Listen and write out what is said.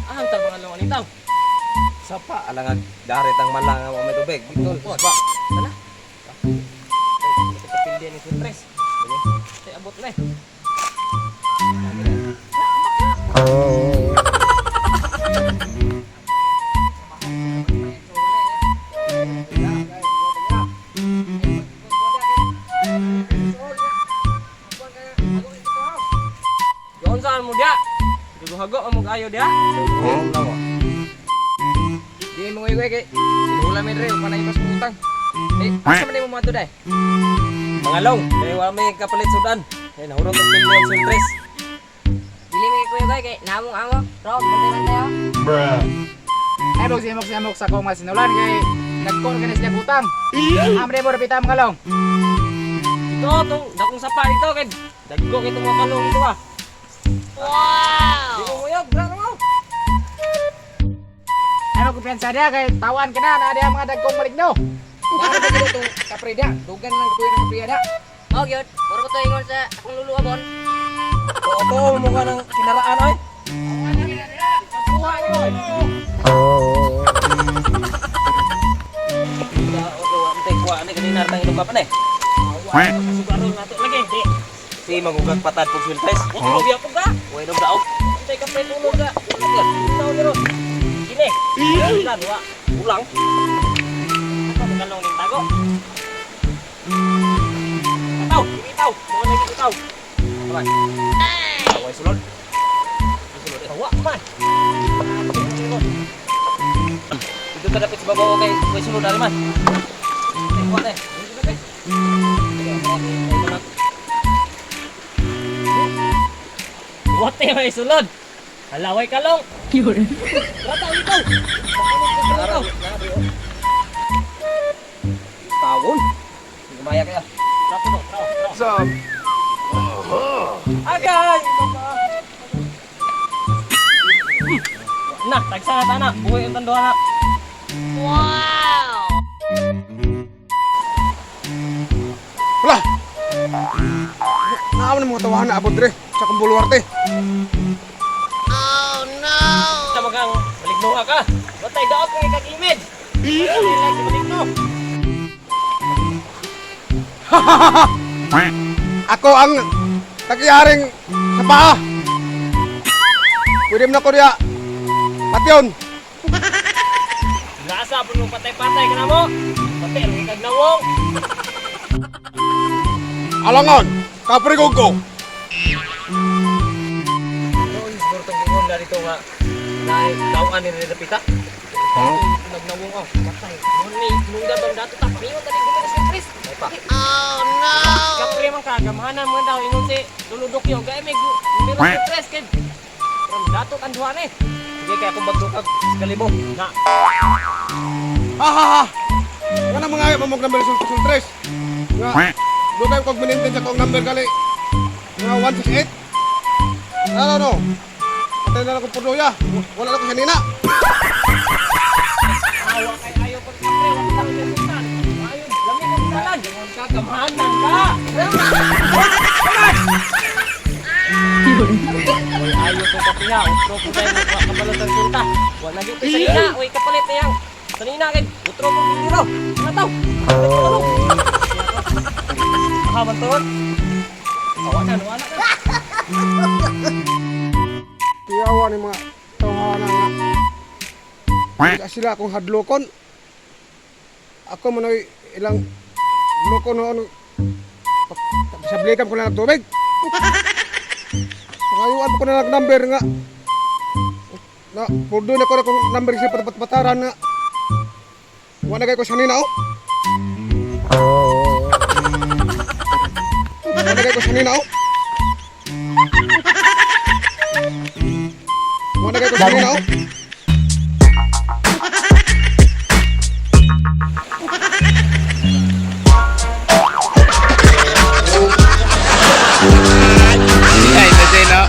Ah, ang tabang along anitaw. Sapa, alang darit ang malang ang may tubig. Dito, sapa. Sana. Kapildian ni Sintres. Say abot na eh. Yon saan mo dia? Hago mo kayo dia? Di mo ngoy kay sinula mi dre panay pas utang. Asa man mo mato day? Mangalong, kay wa may kapalit sudan. Kay nahurot og pilyo og Sintres. Dili mi kuya kay namong amo. Ro, bantay tayo. Ay bog sa kong sinulan kay nagkon kanis niya butang. Amre mo repita mga long. Ito tong dakong sapa dito kay daggo kito mo kalong ito ah. Wow! Di mo nguyog, bra mo. Ay mo kumpiyansa dia kay tawan ka na dia mga dagkong maligno. Para ba dito kapreda? Dugan lang kapuyo ng kapreda. Oh, gyud. Puro ko to ingon sa akong luluabon. Oo, mo ka ng kinaraan oy. Kuha niyo. Ni kanina tang ilo pa ne. Sugarol nato lagi. Di. Si magugat patad pug Sintres. Oh, biya po ka. Way nang daog. Tay ka pre tulog ka. Taw diro. Kini. Lan wa. Ulang. Apa kalong ning tago? Taw, bitaw. Mo lagi bitaw. Apa? Way sulod. Sulod tawa man. Itu ka dapat sa babaw kay way sulod ali man. Kuha na eh. Wate may sulod. Halaway kalong. Yun. Rataw ito. Rataw. Tawon. Gumaya kaya. Rapo. Sab. Agay. Nah, tagsa na tanak. Buhay ang tanduhan na. Wow! Wala! Naaman ang mga tawahan na abot dre sa kong bulwarte. Oh no! Sa magang maligno ka. Batay daot kang ikag-image. Like maligno. Ako ang tagiyaring sa paa. Pwede mo na ko diya. Patyon! Nasa po nung patay-patay ka na mo. Patay, ang ikag-nawong. Alangan! Kaprigog ko! Noon, siguro itong ingon na dito nga na tawaan ni Repita. Nagnawong ako, patay. Nung gabang dato ta, mingon na dito na si Chris. Oh no! Kapre man ka, gamahanan mo daw, ingon si Luludok yung, gaya may numero si Chris, kid. From dato kanduhan eh. Sige, kaya kung magdukag, kalibo. Na, Ha! Nga na mga mamog number sul 3. Nga, doon kayo kong minintin sa kong number kali. Nga 168. No. Patay na lang kong pudoya. Wala na ko siya nina. awa kay ayaw pag kapre, wala lang yung sultan. Ayun, lamig ang dalan. Ingon ka, gamahanan ka. Uy, ayaw ko kapiha. Utro ko tayo ng kapalit ng sulta. Wala yung sanina. Uy, kapalit na yan. Sanina, kid. Utro ko bindiro. Ano tao? Mahaman to. Awanan. Tiyawa ni mga tawahan nga. Hindi sila akong hadlokon. Ako mo na ilang loko noon. Sablikan ko na nagtubig. Ngayuan ko na nag-number nga. Na, purdo na ko na kung number siya patpataran nga. Wala kayo ko siya nina, oh. Wala kayo ko siya nina, oh. Wala kayo ko siya nina, oh. Ay, kasi no.